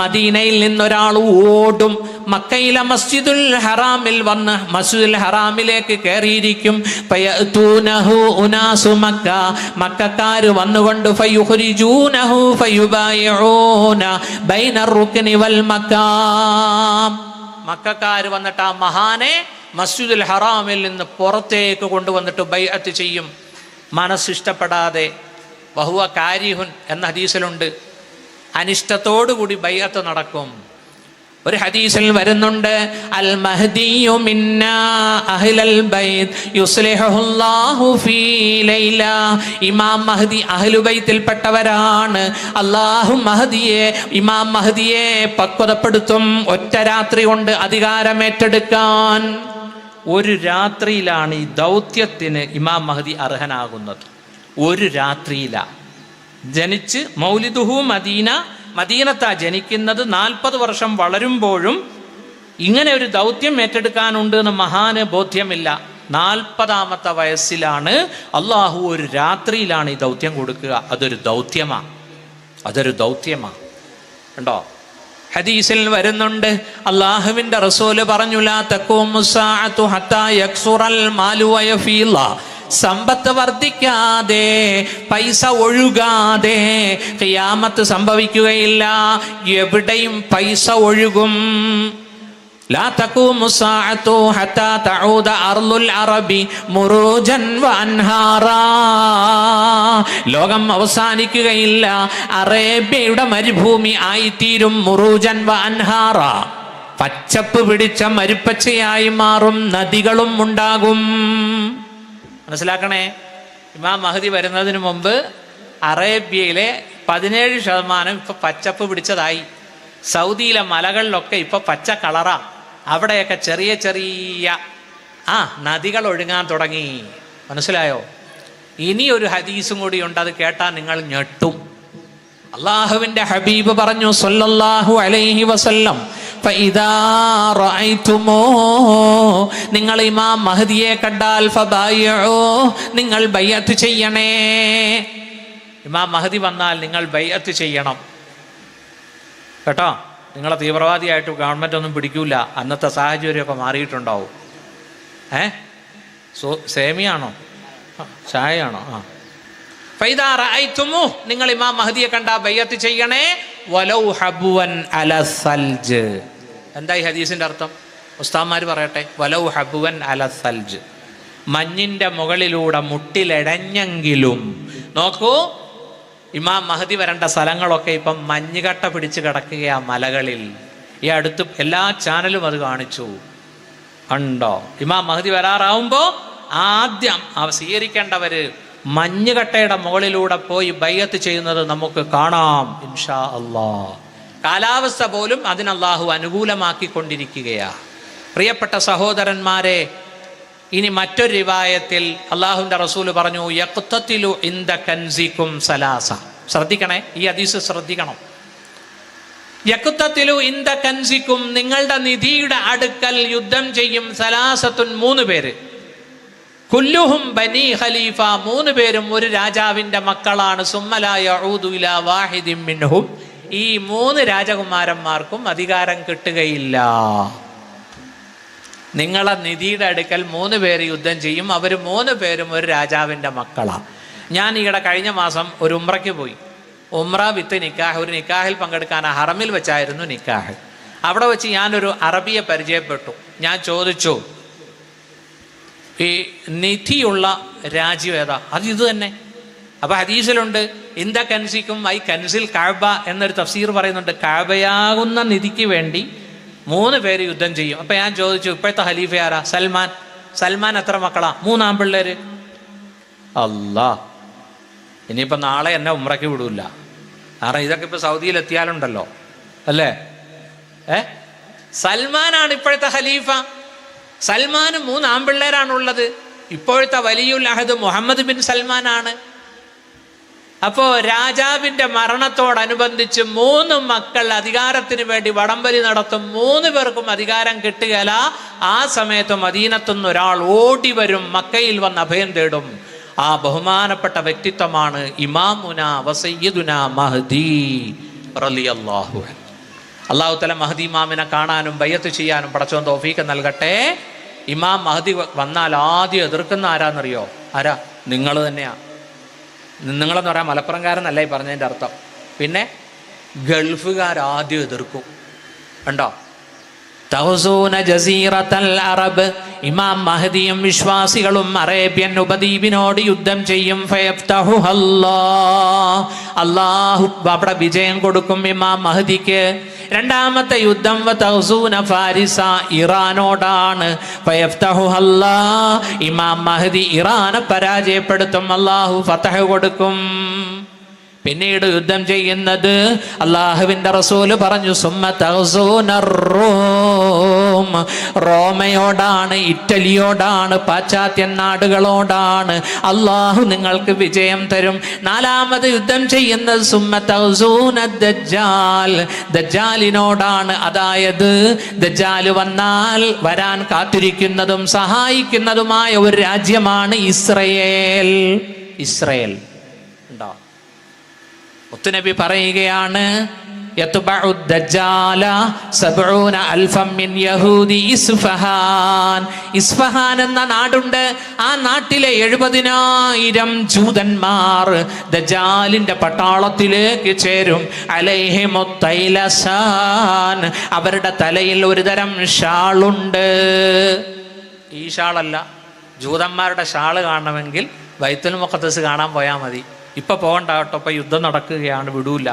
മദീനയിൽ നിന്നൊരാൾ ഓടും. മക്കയിലെ മസ്ജിദുൽ ഹറാമിൽ വന്ന് മസ്ജിദുൽ ഹറാമിലേക്ക് കയറിയിരിക്കും. ഫയഅതൂനഹു ഉനാസു മക്ക, മക്കക്കാര് വന്നുകൊണ്ട് ഫയുഖ്രിജൂനഹു ഫയുബായിഊന ബൈനർ റുക്നി വൽ മക്കാം. മക്കക്കാര് വന്നിട്ട് ആ മഹാനെ മസ്ജിദുൽ ഹറാമിൽ നിന്ന് പുറത്തേക്ക് കൊണ്ടുവന്നിട്ട് ബൈഅത്ത് ചെയ്യും. മനസ്സിഷ്ടപ്പെടാതെ, വഹുവ കാരിഹുൻ എന്ന ഹദീസിലുണ്ട്, അനിഷ്ടത്തോടുകൂടി ബൈഅത്ത് നടക്കും. ഒരു ഹദീസിൽ വരുന്നുണ്ട്, അൽ മഹ്ദിയു മിന്നാ അഹ്ലൽ ബൈത്ത് യുസ്ലിഹുല്ലാഹു ഫീ ലൈല. ഇമാം മഹ്ദി അഹ്ലു ബൈത്തിൽപ്പെട്ടവരാണ്. അല്ലാഹു ഇമാം മഹ്ദിയെ പക്വതപ്പെടുത്തും ഒറ്റ രാത്രി കൊണ്ട് അധികാരമേറ്റെടുക്കാൻ. ഒരു രാത്രിയിലാണ് ഈ ദൗത്യത്തിന് ഇമാം മഹ്ദി അർഹനാകുന്നത്. ഒരു രാത്രിയിലാണ് ജനിച്ച്. മൗലിദുഹു മദീന, മദീനത്താ ജനിക്കുന്നത്. 40 വർഷം വളരുമ്പോഴും ഇങ്ങനെ ഒരു ദൗത്യം ഏറ്റെടുക്കാനുണ്ട് എന്ന് മഹാന് ബോധ്യമില്ല. 40ാമത്തെ വയസ്സിലാണ് അള്ളാഹു ഒരു രാത്രിയിലാണ് ഈ ദൗത്യം കൊടുക്കുക. അതൊരു ദൗത്യമാണ്. അതൊരു ദൗത്യമാണ്. ഉണ്ടോ? ഹദീസിൽ വരുന്നുണ്ട്, അള്ളാഹുവിന്റെ റസൂല് പറഞ്ഞു, ലാ തഖൂമു സ്സാഅതു ഹത്താ യക്സുറൽ മാലു വയഫീല. സമ്പത്ത് വർദ്ധിക്കാതെ, പൈസ ഒഴുകാതെ ഖിയാമത്ത് സംഭവിക്കുകയില്ല. എവിടെയും പൈസ ഒഴുകും. ലാ തഖൂമു സ്സാഅതു ഹത്താ തഊദ അർളുൽ അറബി മുറൂജൻ വഅൻഹാറാ. ലോകം അവസാനിക്കുകയില്ല, അറേബ്യയുടെ മരുഭൂമി ആയിത്തീരും. മുറൂജൻ വഅൻഹാറാ, പച്ചപ്പ് പിടിച്ച മരുപ്പച്ചയായി മാറും, നദികളും ഉണ്ടാകും. മനസ്സിലാക്കണേ, ഇമാം മഹദി വരുന്നതിന് മുമ്പ് അറേബ്യയിലെ 17% ഇപ്പൊ പച്ചപ്പ് പിടിച്ചതായി. സൗദിയിലെ മലകളിലൊക്കെ ഇപ്പൊ പച്ച കളറാ. അവിടെയൊക്കെ ചെറിയ ചെറിയ നദികൾ ഒഴുകാൻ തുടങ്ങി. മനസ്സിലായോ? ഇനി ഒരു ഹദീസും കൂടി ഉണ്ട്, അത് കേട്ടാൽ നിങ്ങൾ ഞെട്ടും. അള്ളാഹുവിന്റെ ഹബീബ് പറഞ്ഞു സല്ലല്ലാഹു അലൈഹി വസല്ലം, ഫഇദാ റഅയ്തുമൂ, നിങ്ങൾ ഇമാം മഹദിയെ കണ്ടാൽ ഫബായിഉ, നിങ്ങൾ ബൈഅത്ത് ചെയ്യണേ. ഇമാം മഹദി വന്നാൽ നിങ്ങൾ ബൈഅത്ത് ചെയ്യണം കേട്ടോ. നിങ്ങളെ തീവ്രവാദിയായിട്ട് ഗവൺമെന്റ് ഒന്നും പിടിക്കൂല. അന്നത്തെ സാഹചര്യമൊക്കെ മാറിയിട്ടുണ്ടാവും. സേമിയാണോ ചായയാണോ? ഫൈദാ റഅയ്തുമൂ, നിങ്ങൾ ഇമാം മഹദിയെ കണ്ടാ ബൈഅത്ത് ചെയ്യണേ. വലൗ ഹബ്വൻ അല സൽജ്. എന്താ ഈ ഹദീസിന്റെ അർത്ഥം? ഉസ്താദ്മാർ പറയട്ടെ. വലൗ ഹബ്വൻ അല സൽജ്, മഞ്ഞിന്റെ മുകളിലൂടെ മുട്ടിലെടഞ്ഞെങ്കിലും. നോക്കൂ, ഇമാം മഹദി വരേണ്ട സ്ഥലങ്ങളൊക്കെ ഇപ്പം മഞ്ഞുകട്ട പിടിച്ച് കിടക്കുകയാ മലകളിൽ. ഈ അടുത്ത് എല്ലാ ചാനലും അത് കാണിച്ചു. ഉണ്ടോ? ഇമാം മഹദി വരാറാവുമ്പോ ആദ്യം സ്വീകരിക്കേണ്ടവര് മഞ്ഞുകട്ടയുടെ മുകളിലൂടെ പോയി ബൈഅത്ത് ചെയ്യുന്നത് നമുക്ക് കാണാം ഇൻഷാ അല്ലാഹ്. കാലാവസ്ഥ പോലും അതിന് അല്ലാഹു അനുകൂലമാക്കിക്കൊണ്ടിരിക്കുകയാ. പ്രിയപ്പെട്ട സഹോദരന്മാരെ, ഇനി മറ്റൊരു റിവായത്തിൽ അള്ളാഹുവിന്റെ റസൂല് പറഞ്ഞു, യഖ്തതിലു ഇൻദ കൻസികും സലാസ. ശ്രദ്ധിക്കണേ, ഈ ഹദീസ് ശ്രദ്ധിക്കണം. യഖ്തതിലു ഇൻദ കൻസികും, നിങ്ങളുടെ നിധിയുടെ അടുക്കൽ യുദ്ധം ചെയ്യും. സലാസത്തുൻ, 3 പേര്. കുല്ലുഹും ബനി ഖലീഫ, 3 പേരും ഒരു രാജാവിന്റെ മക്കളാണ്. സുമ്മ ലാ യഊദു ഇലാ വാഹിദിൻ മിൻഹും, ഈ 3 രാജകുമാരന്മാർക്കും അധികാരം കിട്ടുകയില്ല. നിങ്ങളെ നിധിയുടെ അടുക്കൽ 3 പേര് യുദ്ധം ചെയ്യും. അവർ 3 പേരും ഒരു രാജാവിൻ്റെ മക്കളാണ്. ഞാൻ ഈയിടെ കഴിഞ്ഞ മാസം ഒരു ഉംറയ്ക്ക് പോയി. ഉംറ വിത്ത് നിക്കാഹ്, ഒരു നിക്കാഹിൽ പങ്കെടുക്കാൻ ഹറമിൽ വെച്ചായിരുന്നു നിക്കാഹ്. അവിടെ വെച്ച് ഞാനൊരു അറബിയെ പരിചയപ്പെട്ടു. ഞാൻ ചോദിച്ചു, ഈ നിധിയുള്ള രാജ്യം ഏതാ? അത് ഇത് തന്നെ. അപ്പൊ ഹദീസിലുണ്ട്, ഇന്ത കൻസിക്കും ഐ കൻസിൽ കഅബ എന്നൊരു തഫ്സീർ പറയുന്നുണ്ട്. കഅബയാകുന്ന നിധിക്ക് വേണ്ടി 3 പേര് യുദ്ധം ചെയ്യും. അപ്പൊ ഞാൻ ചോദിച്ചു, ഇപ്പോഴത്തെ ഖലീഫ ആരാ? സൽമാൻ. സൽമാൻ എത്ര മക്കളാ? 3 ആൺപിള്ളേര്. അല്ലാ, ഇനിയിപ്പോ നാളെ എന്നെ ഉംറയ്ക്ക് വിടൂല. കാരണം ഇതൊക്കെ ഇപ്പൊ സൗദിയിൽ എത്തിയാലുണ്ടല്ലോ അല്ലേ. സൽമാനാണ് ഇപ്പോഴത്തെ ഖലീഫ. സൽമാന് 3 ആൺപിള്ളേരാണുള്ളത്. ഇപ്പോഴത്തെ വലിയുൽ അഹദ് മുഹമ്മദ് ബിൻ സൽമാനാണ്. അപ്പോ രാജാവിന്റെ മരണത്തോടനുബന്ധിച്ച് 3 മക്കൾ അധികാരത്തിന് വേണ്ടി വടംവലി നടത്തും. 3 പേർക്കും അധികാരം കിട്ടുകയില്ല. ആ സമയത്ത് മദീനത്തുനിന്ന് ഒരാൾ ഓടി വരും, മക്കയിൽ വന്ന് അഭയം തേടും. ആ ബഹുമാനപ്പെട്ട വ്യക്തിത്വമാണ് ഇമാമുന വസയ്യിദുന മഹ്ദി റളിയല്ലാഹു അൻഹു. അല്ലാഹു തആല മഹ്ദി ഇമാമിനെ കാണാനും ബൈഅത്ത് ചെയ്യാനും പടച്ചോൻ തൗഫീഖ് നൽകട്ടെ. ഇമാം മഹ്ദി വന്നാൽ ആദ്യം എതിർക്കുന്ന ആരാന്നറിയോ? ആരാ? നിങ്ങൾ തന്നെയാ. നിങ്ങളെന്ന് പറയാൻ മലപ്പുറംകാരനല്ല ഈ പറഞ്ഞതിൻ്റെ അർത്ഥം. പിന്നെ ഗൾഫുകാർ ആദ്യം എതിർക്കും. ഉണ്ടോ? തഹ്സൂന ജസീറത്തൽ അറബ്, ഇമാം മഹദിയും വിശ്വാസികളും അറേബ്യൻ ഉപദ്വീപിനോട് യുദ്ധം ചെയ്യും. അല്ലാഹു അവിടെ വിജയം കൊടുക്കും ഇമാം മഹദിക്ക്. രണ്ടാമത്തെ യുദ്ധം തഹ്സൂന ഫാരിസ, ഇറാനോടാണ്. ഇമാം മഹദി ഇറാനെ പരാജയപ്പെടുത്തും, അല്ലാഹു ഫതഹ് കൊടുക്കും. പിന്നീട് യുദ്ധം ചെയ്യുന്നത് അള്ളാഹുവിന്റെ റസൂല് പറഞ്ഞു, സുമ്മ തഹ്സൂന റോം, റോമയോടാണ്, ഇറ്റലിയോടാണ്, പാശ്ചാത്യ നാടുകളോടാണ്. അള്ളാഹു നിങ്ങൾക്ക് വിജയം തരും. നാലാമത് യുദ്ധം ചെയ്യുന്നത് സുമ്മ തഹ്സൂന ദജ്ജാൽ, ദജ്ജാലിനോടാണ്. അതായത് ദജ്ജാല് വന്നാൽ വരാൻ കാത്തിരിക്കുന്നതും സഹായിക്കുന്നതുമായ ഒരു രാജ്യമാണ് ഇസ്രയേൽ. ഇസ്രയേൽ ഉണ്ടോ? മുത്തുനബി പറയുകയാണ്, യത്ബഉ ദജ്ജാല 70,000 മിൻ യഹൂദി ഇസ്ഫഹാൻ. ഇസ്ഫഹാൻ എന്ന നാടുണ്ട്. ആ നാട്ടിലെ 70,000 ജൂതന്മാർ ദജ്ജാലിന്റെ പട്ടാളത്തിലേക്ക് ചേരും. അലൈഹിമുത്തൈലസാൻ, അവരുടെ തലയിൽ ഒരു തരം ഷാളുണ്ട്. ഈ ഷാളല്ല, ജൂതന്മാരുടെ ഷാള് കാണണമെങ്കിൽ ബൈത്തുൽ മുഖദ്ദസ് കാണാൻ പോയാൽ മതി. ഇപ്പൊ പോകണ്ട കേട്ടോ, ഇപ്പൊ യുദ്ധം നടക്കുകയാണ്, വിടൂല.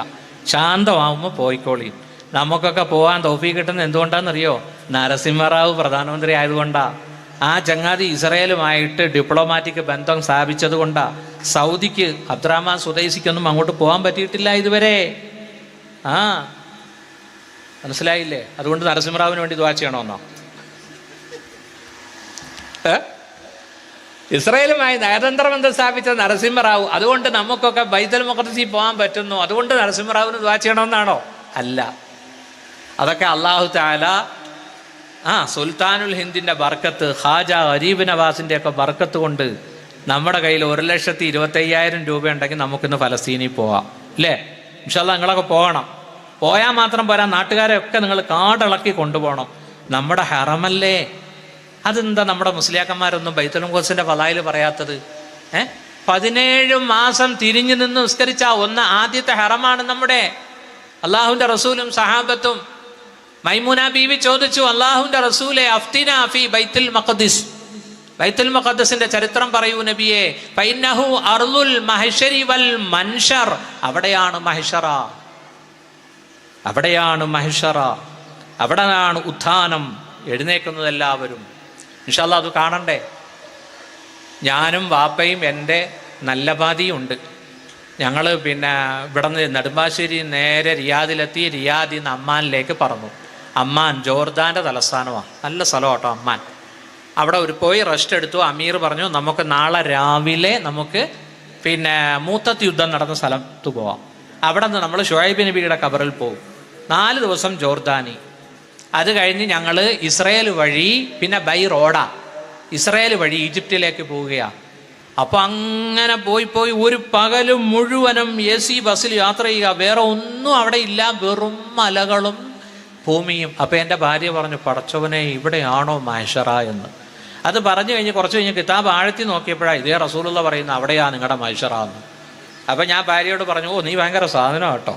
ശാന്തമാവുമ്പോൾ പോയിക്കോളി. നമുക്കൊക്കെ പോകാൻ തൗഫീഖ് കിട്ടുന്നത് എന്തുകൊണ്ടാണെന്നറിയോ? നരസിംഹറാവു പ്രധാനമന്ത്രി ആയതുകൊണ്ടാ. ആ ചങ്ങാതി ഇസ്രയേലുമായിട്ട് ഡിപ്ലോമാറ്റിക് ബന്ധം സ്ഥാപിച്ചത് കൊണ്ടാ. സൗദിക്ക് അബ്ദുറഹ്മാൻ സുദൈസിക്കൊന്നും അങ്ങോട്ട് പോകാൻ പറ്റിയിട്ടില്ല ഇതുവരെ. മനസ്സിലായില്ലേ? അതുകൊണ്ട് നരസിംഹറാവിന് വേണ്ടി ദുആ ചെയ്യണമെന്നോ? ഇസ്രായേലുമായി നയതന്ത്ര ബന്ധം സ്ഥാപിച്ച നരസിംഹറാവു, അതുകൊണ്ട് നമുക്കൊക്കെ ബൈത്തുൽ മുഖദ്ദസിൽ പോകാൻ പറ്റുന്നു, അതുകൊണ്ട് നരസിംഹറാവിന് ദുആ ചെയ്യണമെന്നാണോ? അല്ല. അതൊക്കെ അല്ലാഹു തആല സുൽത്താനുൽ ഹിന്ദിന്റെ ബർക്കത്ത്, ഖാജ ഗരീബ് നവാസിന്റെ ഒക്കെ ബർക്കത്ത് കൊണ്ട് നമ്മുടെ കയ്യിൽ 1,25,000 രൂപ ഉണ്ടെങ്കിൽ നമുക്കിന്ന് ഫലസ്തീനിൽ പോവാം, അല്ലേ? ഇൻഷാ അല്ലാഹ് നിങ്ങളൊക്കെ പോകണം. പോയാൽ മാത്രം പോരാ, നാട്ടുകാരെ ഒക്കെ നിങ്ങൾ കാടിളക്കി കൊണ്ടുപോകണം. നമ്മുടെ ഹറമല്ലേ? അതെന്താ നമ്മുടെ മുസ്ലിയാക്കന്മാരൊന്നും ബൈത്തുൽ മുഖദ്ദസിന്റെ ഫളായിൽ പറയാത്തത്? 17 മാസം തിരിഞ്ഞു നിന്ന് നിസ്കരിച്ച ആദ്യത്തെ ഹറമാണ് നമ്മുടെ. അള്ളാഹുവിന്റെ റസൂലും സഹാബത്തും. മൈമൂന ബീവി ചോദിച്ചു, അള്ളാഹുവിന്റെ റസൂലെ അഫ്തിനാ ഫീ ബൈത്തുൽ മഖ്ദിസ്, ബൈത്തുൽ മുഖദ്ദസിന്റെ ചരിത്രം പറയൂ നബിയെ. ഫഇന്നഹു അർളുൽ മഹ്ശരി വൽ മൻശർ, അവിടെയാണ് മഹ്ശറ, അവിടെയാണ് മഹ്ശറ, അവിടെയാണ് ഉത്ഥാനം, എഴുന്നേക്കുന്നത് എല്ലാവരും. ഇൻഷാ അല്ലാഹ് അത് കാണണ്ടേ? ഞാനും വാപ്പയും എൻ്റെ നല്ല പാതിയും ഉണ്ട്. ഞങ്ങൾ പിന്നെ ഇവിടെ നിന്ന് നെടുമ്പാശ്ശേരി നേരെ റിയാദിലെത്തി. റിയാദിൽ നിന്ന് അമ്മാനിലേക്ക് പറന്നു. അമ്മാൻ ജോർദാൻ്റെ തലസ്ഥാനമാണ്, നല്ല സ്ഥലം കേട്ടോ അമ്മാൻ. അവിടെ പോയി റെസ്റ്റ് എടുത്തു. അമീർ പറഞ്ഞു, നമുക്ക് നാളെ രാവിലെ നമുക്ക് പിന്നെ മൂത്തത്ത് യുദ്ധം നടന്ന സ്ഥലത്ത് പോവാം. അവിടെ നിന്ന് നമ്മൾ ഷുഐബ് നബിയുടെ ഖബറിൽ പോകും. 4 ദിവസം ജോർദാനി. അത് കഴിഞ്ഞ് ഞങ്ങൾ ഇസ്രയേൽ വഴി, പിന്നെ ബൈ റോഡാ, ഇസ്രയേൽ വഴി ഈജിപ്തിലേക്ക് പോവുകയാണ്. അപ്പം അങ്ങനെ പോയി ഒരു പകലും മുഴുവനും AC ബസ്സിൽ യാത്ര ചെയ്യുക. വേറെ ഒന്നും അവിടെ ഇല്ല, വെറും മലകളും ഭൂമിയും. അപ്പം എൻ്റെ ഭാര്യ പറഞ്ഞു, പടച്ചവനെ ഇവിടെയാണോ മഹ്ശറ എന്ന്. അത് പറഞ്ഞു കഴിഞ്ഞ് കുറച്ച് കഴിഞ്ഞ് കിതാബ് ആഴത്തി നോക്കിയപ്പോഴാണ് ഇതേ റസൂലുള്ള പറയുന്നത്, അവിടെയാണ് നിങ്ങളുടെ മഹ്ശറ എന്ന്. അപ്പം ഞാൻ ഭാര്യയോട് പറഞ്ഞു, നീ ഭയങ്കര സാധനം കേട്ടോ.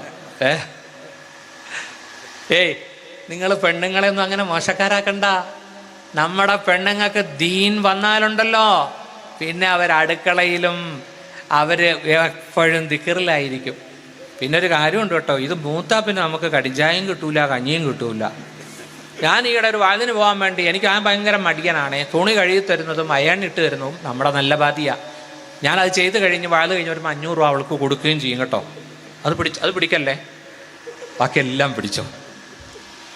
ഏയ് നിങ്ങൾ പെണ്ണുങ്ങളെയൊന്നും അങ്ങനെ മോശക്കാരാക്കണ്ട. നമ്മുടെ പെണ്ണുങ്ങൾക്ക് ദീൻ വന്നാലുണ്ടല്ലോ, പിന്നെ അടുക്കളയിലും എപ്പോഴും ദിക്റിലായിരിക്കും. പിന്നെ ഒരു കാര്യമുണ്ട് കേട്ടോ, ഇത് മൂത്താ പിന്നെ നമുക്ക് കടിഞ്ചായും കിട്ടൂല, കഞ്ഞിയും കിട്ടൂല. ഞാൻ ഈയിടെ ഒരു വാതിന് പോകാൻ വേണ്ടി, എനിക്ക് ഭയങ്കര മടിയനാണേ. തുണി കഴുകി തരുന്നതും അയണിട്ട് തരുന്നതും നമ്മുടെ നല്ല ബാധിയ. ഞാനത് ചെയ്ത് കഴിഞ്ഞ് വാത് കഴിഞ്ഞ് ഒരു 500 രൂപ അവൾക്ക് കൊടുക്കുകയും ചെയ്യും കേട്ടോ. അത് പിടിക്കല്ലേ, ബാക്കിയെല്ലാം പിടിച്ചോ.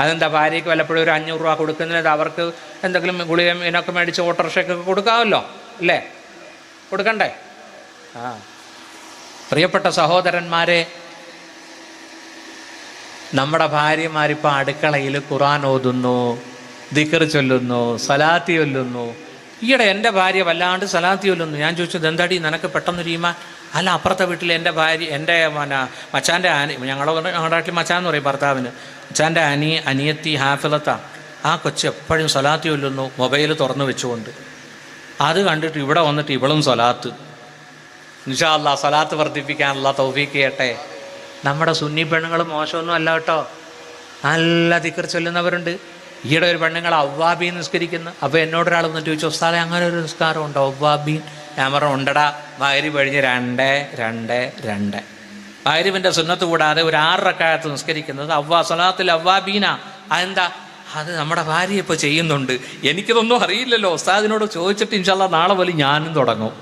അതെന്താ, ഭാര്യയ്ക്ക് വല്ലപ്പോഴും ഒരു 500 രൂപ കൊടുക്കുന്നത് അവർക്ക് എന്തെങ്കിലും ഗുളിക ഇതിനൊക്കെ മേടിച്ച് ഓട്ടോറിക്ഷയ്ക്കൊക്കെ കൊടുക്കാമല്ലോ, അല്ലേ? കൊടുക്കണ്ടേ? പ്രിയപ്പെട്ട സഹോദരന്മാരെ, നമ്മുടെ ഭാര്യമാരിപ്പോൾ അടുക്കളയിൽ ഖുർആൻ ഓതുന്നു, ദിക്ർ ചൊല്ലുന്നു, സലാത്തി ചൊല്ലുന്നു. ഈയിടെ എൻ്റെ ഭാര്യ വല്ലാണ്ട് സലാത്തി ചൊല്ലുന്നു. ഞാൻ ചോദിച്ചത്, എന്താടി നിനക്ക് പെട്ടെന്ന് രീമ? അല്ല, അപ്പുറത്തെ വീട്ടിൽ എൻ്റെ ഭാര്യ, എൻ്റെ മച്ചാൻ്റെ ഞങ്ങളുടെ നാട്ടിൽ മച്ചാന്ന് പറയും ഭർത്താവിന്, മച്ചാൻ്റെ അനിയത്തി ഹാഫിലത്താ. ആ കൊച്ച് എപ്പോഴും സലാത്തി ചൊല്ലുന്നു, മൊബൈൽ തുറന്നു വെച്ചുകൊണ്ട്. അത് കണ്ടിട്ട് ഇവിടെ വന്നിട്ട് ഇവളും സലാത്ത്. ഇൻഷാ അല്ലാഹ് സലാത്ത് വർദ്ധിപ്പിക്കാനുള്ള തൗഫീഖ് ചെയ്യട്ടെ. നമ്മുടെ സുന്നി പെണ്ണുങ്ങൾ മോശമൊന്നും അല്ല കേട്ടോ, നല്ല ദിക്ർ ചൊല്ലുന്നവരുണ്ട്. ഈയിടെ ഒരു പെണ്ണുങ്ങൾ അവ്വാബീൻ നിസ്കരിക്കുന്നു. അപ്പോൾ എന്നോടൊരാൾ വന്നിട്ട് ചോദിച്ചു, ഉസ്താദേ അങ്ങനെ ഒരു നിസ്കാരം ഉണ്ടോ അവ്വാബീൻ? ഞാൻ പറഞ്ഞു, ഉണ്ടടാ. മഗ്‌രിബ് കഴിഞ്ഞ് 2-2-2 മഗ്‌രിബിൻ്റെ സുന്നത്ത് കൂടാതെ ഒരു 6 റക്അത്ത് നിസ്കരിക്കുന്നത് സലാത്തുൽ അവ്വാബീന. അതെന്താ? അത് നമ്മുടെ ഭാര്യ ഇപ്പോൾ ചെയ്യുന്നുണ്ട്. എനിക്കിതൊന്നും അറിയില്ലല്ലോ. ഉസ്താദിനോട് ചോദിച്ചിട്ട് ഇൻഷാ അല്ലാഹ് നാളെ പോലെ ഞാനും തുടങ്ങും.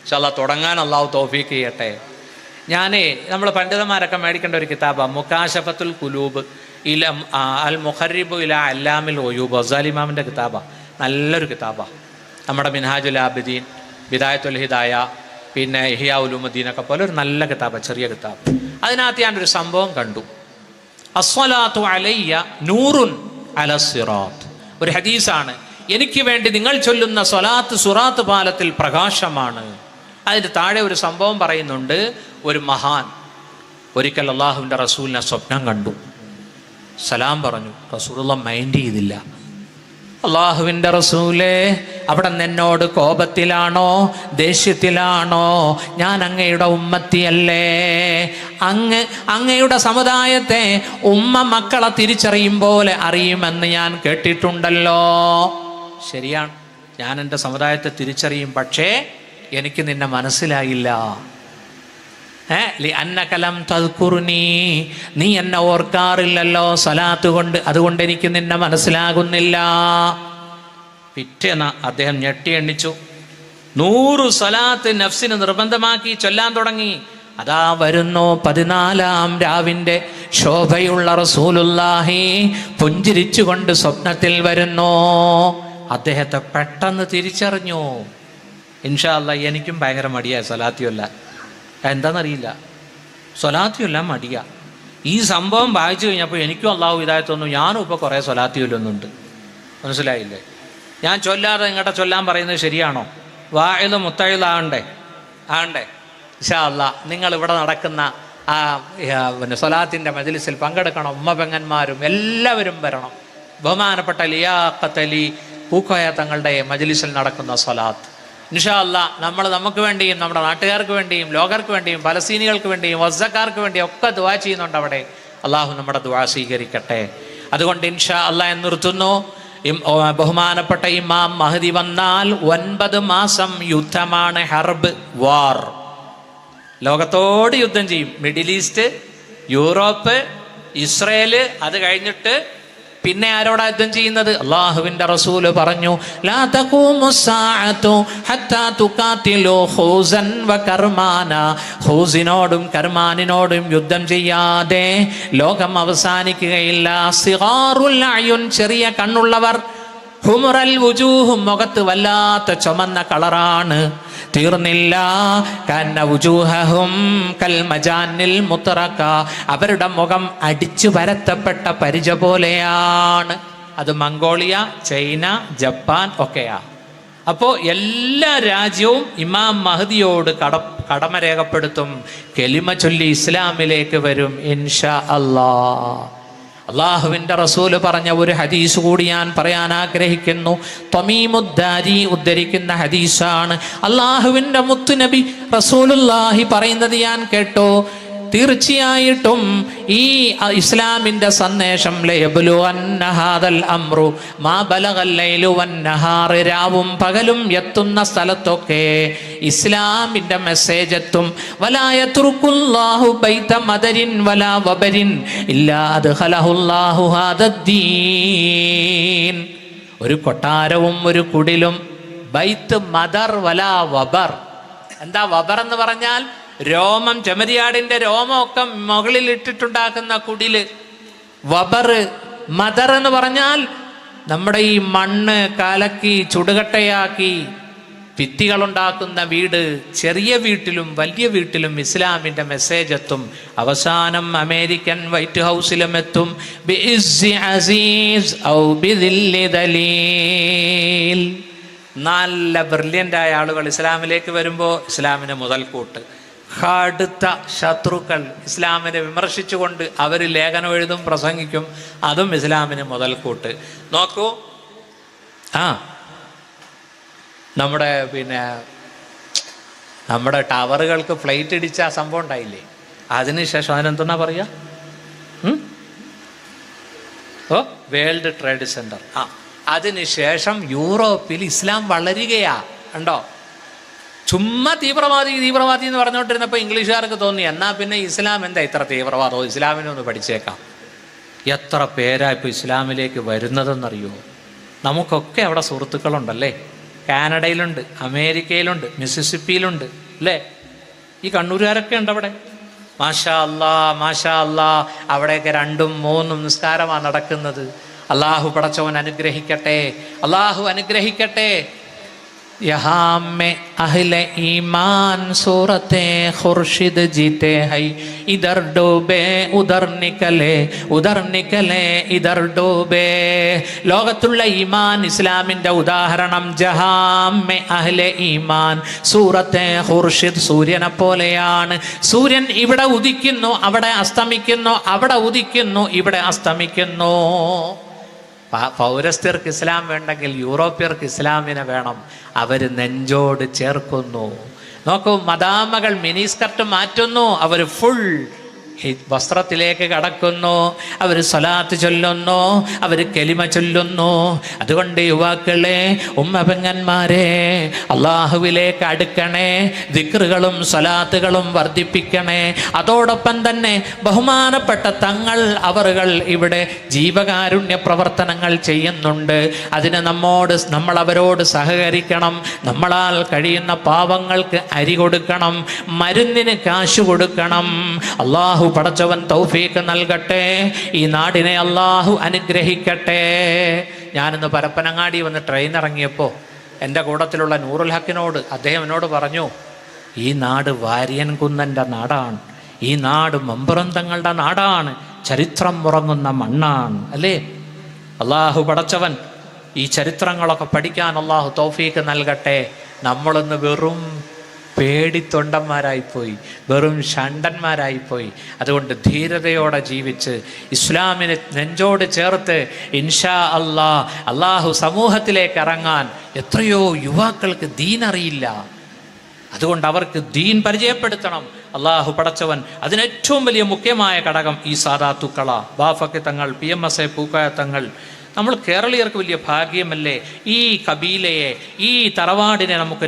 ഇൻഷാ അല്ലാഹ് തുടങ്ങാൻ അല്ലാഹു തൗഫീഖ് ചെയ്യട്ടെ. നമ്മൾ പണ്ഡിതന്മാരൊക്കെ മേടിക്കേണ്ട ഒരു കിതാബാണ് മുകാശഫത്തുൽ ഖുലൂബ് അൽ മുഖറിബു ഇല അല്ലാമിൽ ഒയൂബ്. ഗസാലി ഇമാമിൻ്റെ കിതാബാണ്, നല്ലൊരു കിതാബാണ്. നമ്മുടെ മിൻഹാജുൽ ആബിദീൻ, ബിദായത്തുൽ ഹിദായ, പിന്നെ ഇഹ്യാ ഉലൂമുദ്ദീനൊക്കെ പോലെ ഒരു നല്ല കിതാബ്, ചെറിയ കിതാബ്. അതിനകത്ത് ഞാനൊരു സംഭവം കണ്ടു. അസ്സലാത്തു അലയ്യ നൂറുൻ അലസ്സിറാത്ത്. ഒരു ഹദീസാണ്, എനിക്ക് വേണ്ടി നിങ്ങൾ ചൊല്ലുന്ന സ്വലാത്ത് സുറാത്ത് പാലത്തിൽ പ്രകാശമാണ്. അതിൻ്റെ താഴെ ഒരു സംഭവം പറയുന്നുണ്ട്. ഒരു മഹാൻ ഒരിക്കൽ അള്ളാഹുവിൻ്റെ റസൂലിനെ സ്വപ്നം കണ്ടു, സലാം പറഞ്ഞു. റസൂലുള്ള മൈൻഡ് ചെയ്തില്ല. അള്ളാഹുവിൻ്റെ റസൂലേ, അവിടെ എന്നോട് കോപത്തിലാണോ ദേഷ്യത്തിലാണോ? ഞാൻ അങ്ങയുടെ ഉമ്മത്തിയല്ലേ? അങ്ങയുടെ സമുദായത്തെ ഉമ്മ മക്കളെ തിരിച്ചറിയും പോലെ അറിയുമെന്ന് ഞാൻ കേട്ടിട്ടുണ്ടല്ലോ. ശരിയാണ്, ഞാൻ എൻ്റെ സമുദായത്തെ തിരിച്ചറിയും, പക്ഷേ എനിക്ക് നിന്നെ മനസ്സിലായില്ല. അന്നകലം തദ്കുറുനി, നീ എന്നെ ഓർക്കാറില്ലല്ലോ സ്വലാത്ത് കൊണ്ട്, അതുകൊണ്ട് എനിക്ക് നിന്നെ മനസ്സിലാകുന്നില്ല. പിറ്റേന്ന് അദ്ദേഹം ഞെട്ടി എണ്ണിച്ചു. 100 സ്വലാത്ത് നഫ്സിന് നിർബന്ധമാക്കി ചൊല്ലാൻ തുടങ്ങി. അതാ വരുന്നു 14-ാം രാവിന്റെ ശോഭയുള്ള റസൂലുള്ളാഹി പുഞ്ചിരിച്ചുകൊണ്ട് സ്വപ്നത്തിൽ വരുന്നു. അദ്ദേഹത്തെ പെട്ടെന്ന് തിരിച്ചറിഞ്ഞു. ഇൻഷാ അല്ലാഹ് എനിക്കും ഭയങ്കര മടിയാ സ്വലാത്തിയല്ല. എന്താണെന്നറിയില്ല, സ്വലാത്തിയല്ല മടിയ. ഈ സംഭവം വായിച്ചു കഴിഞ്ഞപ്പോൾ എനിക്കും അള്ളാഹു ഹിദായത്ത് തന്നു. ഞാനും ഇപ്പോൾ കുറേ സ്വലാത്തി ചൊല്ലുന്നുണ്ട്. മനസ്സിലായില്ലേ? ഞാൻ ചൊല്ലാതെ ഇങ്ങോട്ട് ചൊല്ലാൻ പറയുന്നത് ശരിയാണോ? വാഇദ് മുത്തഇദ് ആകണ്ടേ? ഇൻഷാ അല്ലാഹ് നിങ്ങൾ ഇവിടെ നടക്കുന്ന ആ സ്വലാത്തിൻ്റെ മജ്ലിസിൽ പങ്കെടുക്കണം. ഉമ്മ പെങ്ങന്മാരും എല്ലാവരും വരണം. ബഹുമാനപ്പെട്ട ലിയാഖത്ത് അലി പൂക്കോയ തങ്ങളുടെ മജ്ലിസിൽ നടക്കുന്ന സ്വലാത്ത് ഇൻഷാ അല്ലാഹ് നമ്മൾ നമുക്ക് വേണ്ടിയും നമ്മുടെ നാട്ടുകാർക്ക് വേണ്ടിയും ലോകർക്ക് വേണ്ടിയും പലസ്തീനികൾക്ക് വേണ്ടിയും വസ്സക്കാർക്ക് വേണ്ടിയും ഒക്കെ ദുആ ചെയ്യുന്നുണ്ട് അവിടെ. അള്ളാഹു നമ്മുടെ ദുആ സ്വീകരിക്കട്ടെ. അതുകൊണ്ട് ഇൻഷാ അല്ലാഹ് എന്ന് നിർത്തുന്നു. ബഹുമാനപ്പെട്ട ഇമാം മഹ്ദി വന്നാൽ 9 മാസം യുദ്ധമാണ്, ഹർബ്, വാർ. ലോകത്തോട് യുദ്ധം ചെയ്യും. Middle east, Europe, Israel. അത് കഴിഞ്ഞിട്ട് പിന്നെ ആരോടാ യുദ്ധം ചെയ്യുന്നത്? അള്ളാഹുവിന്റെ റസൂല് പറഞ്ഞു, ലാ തഖൂമു സ്സാഅതു ഹത്താ തുഖാതിലു ഖൂസൻ വകർമാന. ഖൂസിനോടും കർമാനിനോടും യുദ്ധം ചെയ്യാതെ ലോകം അവസാനിക്കുകയില്ല. സിഗാറുൽ അയുൻ, ചെറിയ കണ്ണുള്ളവർ. ഹുമറൽ വുജൂഹ്, മുഖത്ത് വല്ലാത്ത ചുമന്ന കളറാണ്. തീർന്നില്ല. കന്ന വുജൂഹഹും കൽ മജാനിൽ മുത്തറക, അവരുടെ മുഖം അടിച്ചു പരത്തപ്പെട്ട പരിച പോലെയാണ്. അത് മംഗോളിയ, ചൈന, ജപ്പാൻ ഒക്കെയാ. അപ്പോൾ എല്ലാ രാജ്യവും ഇമാം മഹ്ദിയോട് കടമ രേഖപ്പെടുത്തും. കെലിമ ചൊല്ലി ഇസ്ലാമിലേക്ക് വരും ഇൻഷാ അല്ലാഹ്. അള്ളാഹുവിന്റെ റസൂല് പറഞ്ഞ ഒരു ഹദീസ് കൂടി ഞാൻ പറയാൻ ആഗ്രഹിക്കുന്നു. തമീമുദ്ദാരി ഉദ്ധരിക്കുന്ന ഹദീസാണ്. അള്ളാഹുവിന്റെ മുത്തുനബി റസൂലുള്ളാഹി പറയുന്നത് ഞാൻ കേട്ടോ. തീർച്ചയായിട്ടും ഈ ഇസ്ലാമിന്റെ സന്ദേശം രാവും പകലും എത്തുന്ന സ്ഥലത്തൊക്കെ ഇസ്ലാമിന്റെ മെസ്സേജ് എത്തും. ഒരു കൊട്ടാരവും ഒരു കുടിലും, ബൈത്ത് മദർ വലാ വബർ. എന്താ വബർ എന്ന് പറഞ്ഞാൽ? രോമം, ചെമ്മരിയാടിന്റെ രോമമൊക്കെ മുകളിൽ ഇട്ടിട്ടുണ്ടാക്കുന്ന കുടില്. വബർ. മദർ എന്ന് പറഞ്ഞാൽ നമ്മുടെ ഈ മണ്ണ് കലക്കി ചുടുകട്ടയാക്കി ഭിത്തികളുണ്ടാക്കുന്ന വീട്. ചെറിയ വീട്ടിലും വലിയ വീട്ടിലും ഇസ്ലാമിന്റെ മെസ്സേജ് എത്തും. അവസാനം അമേരിക്കൻ വൈറ്റ് ഹൗസിലും എത്തും. നല്ല ബ്രില്യൻ്റായ ആളുകൾ ഇസ്ലാമിലേക്ക് വരുമ്പോൾ ഇസ്ലാമിന് മുതൽക്കൂട്ട്. കടുത്ത ശത്രുക്കൾ ഇസ്ലാമിനെ വിമർശിച്ചുകൊണ്ട് അവർ ലേഖനം എഴുതും, പ്രസംഗിക്കും. അതും ഇസ്ലാമിന് മുതൽക്കൂട്ട്. നോക്കൂ, നമ്മുടെ ടവറുകൾക്ക് ഫ്ലൈറ്റ് ഇടിച്ച സംഭവം ഉണ്ടായില്ലേ? അതിനുശേഷം അതിനെന്തെന്നാ പറയുക? World trade centre. അതിനുശേഷം യൂറോപ്പിൽ ഇസ്ലാം വളരുകയാ. ഉണ്ടോ? ചുമ്മാ തീവ്രവാദി എന്ന് പറഞ്ഞുകൊണ്ടിരുന്നപ്പോൾ ഇംഗ്ലീഷുകാർക്ക് തോന്നി, എന്നാൽ പിന്നെ ഇസ്ലാം എന്താ ഇത്ര തീവ്രവാദവും, ഇസ്ലാമിനെ ഒന്ന് പഠിച്ചേക്കാം. എത്ര പേരാ ഇപ്പോൾ ഇസ്ലാമിലേക്ക് വരുന്നതെന്നറിയോ? നമുക്കൊക്കെ അവിടെ സുഹൃത്തുക്കളുണ്ടല്ലേ? കാനഡയിലുണ്ട്, അമേരിക്കയിലുണ്ട്, മിസിസിപ്പിയിലുണ്ട് അല്ലേ? ഈ കണ്ണൂരുകാരൊക്കെ ഉണ്ട് അവിടെ. മാഷാ അല്ലാ, മാഷാ അല്ലാ. അവിടെയൊക്കെ 2ഉം 3ഉം നിസ്കാരമാണ് നടക്കുന്നത്. അള്ളാഹു പടച്ചവൻ അനുഗ്രഹിക്കട്ടെ, അള്ളാഹു അനുഗ്രഹിക്കട്ടെ. यहाँ में अहले ईमान सूरते खुर्शिद जीते हैं, इधर डूबे उधर निकले इधर डूबे. ലോകത്തുള്ള ഈമാൻ ഇസ്ലാമിൻ്റെ ഉദാഹരണം ജഹാമെ അഹ്ലെ ഈമാൻ സൂറത്തെ ഖുർഷിദ് സൂര്യനെ പോലെയാണ്. സൂര്യൻ ഇവിടെ ഉദിക്കുന്നു, അവിടെ അസ്തമിക്കുന്നു, അവിടെ ഉദിക്കുന്നു, ഇവിടെ അസ്തമിക്കുന്നു. പൗരസ്ത്യർക്ക് ഇസ്ലാം വേണ്ടെങ്കിൽ യൂറോപ്യർക്ക് ഇസ്ലാമിനെ വേണം. അവർ നെഞ്ചോട് ചേർക്കുന്നു. നോക്കൂ, മദാമകൾ മിനിസ്കർട്ട് മാറ്റുന്നു, അവർ ഫുൾ വസ്ത്രത്തിലേക്ക് കടക്കുന്നു, അവർ സ്വലാത്ത് ചൊല്ലുന്നു, അവർ കലിമ ചൊല്ലുന്നു. അതുകൊണ്ട് യുവാക്കളെ, ഉമ്മപെങ്ങന്മാരെ, അള്ളാഹുവിലേക്ക് അടുക്കണേ, ദിക്റുകളും സ്വലാത്തുകളും വർദ്ധിപ്പിക്കണേ. അതോടൊപ്പം തന്നെ ബഹുമാനപ്പെട്ട തങ്ങൾ അവറുകൾ ഇവിടെ ജീവകാരുണ്യ പ്രവർത്തനങ്ങൾ ചെയ്യുന്നുണ്ട്. അതിന് നമ്മൾ അവരോട് സഹകരിക്കണം. നമ്മളാൽ കഴിയുന്ന പാവങ്ങൾക്ക് അരി കൊടുക്കണം, മരുന്നിന് കാശ് കൊടുക്കണം. അള്ളാഹു പടച്ചവൻ തൗഫീഖ് നൽകട്ടെ. ഈ നാടിനെ അള്ളാഹു അനുഗ്രഹിക്കട്ടെ. ഞാനിന്ന് പരപ്പനങ്ങാടി വന്ന് ട്രെയിൻ ഇറങ്ങിയപ്പോൾ എൻ്റെ കൂട്ടത്തിലുള്ള നൂറുൽ ഹക്കിനോട് അദ്ദേഹം എന്നോട് പറഞ്ഞു, ഈ നാട് വാര്യൻ കുന്നൻ്റെ നാടാണ്, ഈ നാട് മമ്പുറന്തങ്ങളുടെ നാടാണ്, ചരിത്രം ഉറങ്ങുന്ന മണ്ണാണ് അല്ലേ. അള്ളാഹു പടച്ചവൻ ഈ ചരിത്രങ്ങളൊക്കെ പഠിക്കാൻ അള്ളാഹു തൗഫീഖ് നൽകട്ടെ. നമ്മളൊന്ന് വെറും പേടിത്തൊണ്ടന്മാരായിപ്പോയി, വെറും ഷണ്ടന്മാരായിപ്പോയി. അതുകൊണ്ട് ധീരതയോടെ ജീവിച്ച് ഇസ്ലാമിനെ നെഞ്ചോട് ചേർത്ത് ഇൻഷാ അള്ളാഹു സമൂഹത്തിലേക്ക് ഇറങ്ങാൻ എത്രയോ യുവാക്കൾക്ക് ദീൻ അറിയില്ല. അതുകൊണ്ട് അവർക്ക് ദീൻ പരിചയപ്പെടുത്തണം. അള്ളാഹു പടച്ചവൻ അതിനേറ്റവും വലിയ മുഖ്യമായ ഘടകം ഈ സാദാത്തുക്കള, ബാഫക്ക് തങ്ങൾ, PMSA പൂക്കായ തങ്ങൾ. നമ്മൾ കേരളീയർക്ക് വലിയ ഭാഗ്യമല്ലേ ഈ കബീലയെ, ഈ തറവാടിനെ നമുക്ക്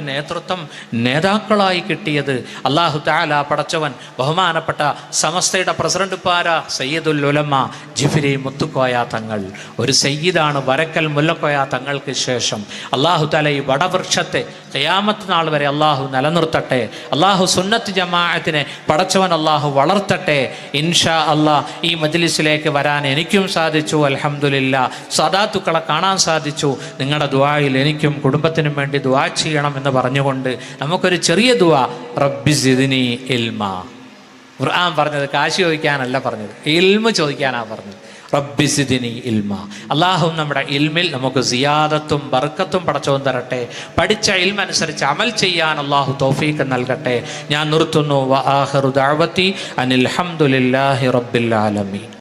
നേതാക്കളായി കിട്ടിയത്. അല്ലാഹു തആല പടച്ചവൻ ബഹുമാനപ്പെട്ട സമസ്തയുടെ പ്രസിഡന്റ് പാര സയ്യിദുൽ ഉലമ ജിഫ്രി മുത്തുക്കോയ തങ്ങൾ, ഒരു സയ്യിദാണ് വരക്കൽ മുല്ലക്കോയ തങ്ങൾക്ക് ശേഷം. അല്ലാഹു തആല ഈ വടവൃക്ഷത്തെ ഖിയാമത്ത് നാൾ വരെ അള്ളാഹു നിലനിർത്തട്ടെ. അള്ളാഹു സുന്നത്ത് ജമാഅത്തിനെ പടച്ചവൻ അള്ളാഹു വളർത്തട്ടെ. ഇൻഷാ അള്ളാഹ് ഈ മജ്ലിസിലേക്ക് വരാൻ എനിക്കും സാധിച്ചു, അൽഹംദുലില്ലാ. സദാത്തുക്കളെ കാണാൻ സാധിച്ചു. നിങ്ങളുടെ ദുആയിൽ എനിക്കും കുടുംബത്തിനും വേണ്ടി ദുആ ചെയ്യണം എന്ന് പറഞ്ഞുകൊണ്ട് നമുക്കൊരു ചെറിയ ദുആ, റബ്ബി സിദ്നി ഇൽമാ. ഖുർആൻ പറഞ്ഞത് കാശ് ചോദിക്കാനല്ല പറഞ്ഞത്, ഇൽമ ചോദിക്കാനാണ് പറഞ്ഞത്. റബ്ബി സിദ്നി ഇൽമാ. അള്ളാഹു നമ്മുടെ ഇൽമിൽ നമുക്ക് സിയാദത്തും ബർക്കത്തും പടച്ചവൻ തരട്ടെ. പഠിച്ച ഇൽമ അനുസരിച്ച് അമൽ ചെയ്യാൻ അള്ളാഹു തൗഫീഖ് നൽകട്ടെ. ഞാൻ നിർത്തുന്നു. വ ആഖിറു ദഅവതി അനിൽ ഹംദുലില്ലാഹി റബ്ബിൽ ആലമീൻ.